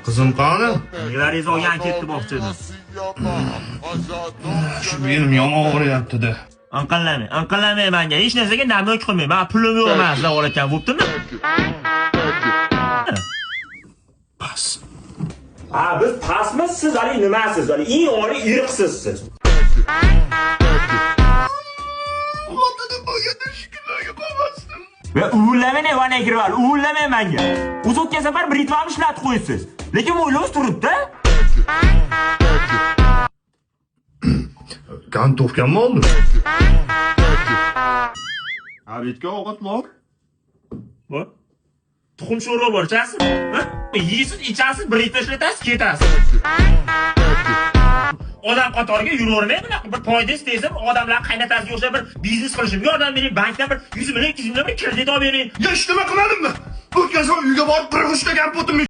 Qizim qani? Yig'laringiz olgan ketdi bog'chadan. Shu belim yomon og'riyapti-da. Anqallamay menga. Hech narsaga namlik qilmayman. Men pulim yo'q emas, davolatgan bo'ptimi? Pas. Biz pasmiz, siz hali nimasiz? Hali eng oliy iriqsiz siz. Xotinim bo'lganda shukurlarga qolmasdim. Va uvillamay vana kirval, uvillamay menga. O'zi o'tgan safar bir ritmamni ishlatib qo'ysiz. Lekin o'ylovsiz turibdi. Kantovkanmi oldi? Abidga ovqat bor. Bor. Tuxum sho'rva bor, ichasiz? Yeysiz, ichasiz, bir ritm ishlatasiz, ketasiz. Odam qatoriga yuravermay bunaqa bir foyda istaysiz, odamlar qaynatasiga o'xshab bir biznes qilishimga yordam bering, bankdan bir 100 million, 200 million kredit olib bering. Ya ishlama qilmadimmi? O'tgan safar uyga borib 40 uchta gap o'tdim.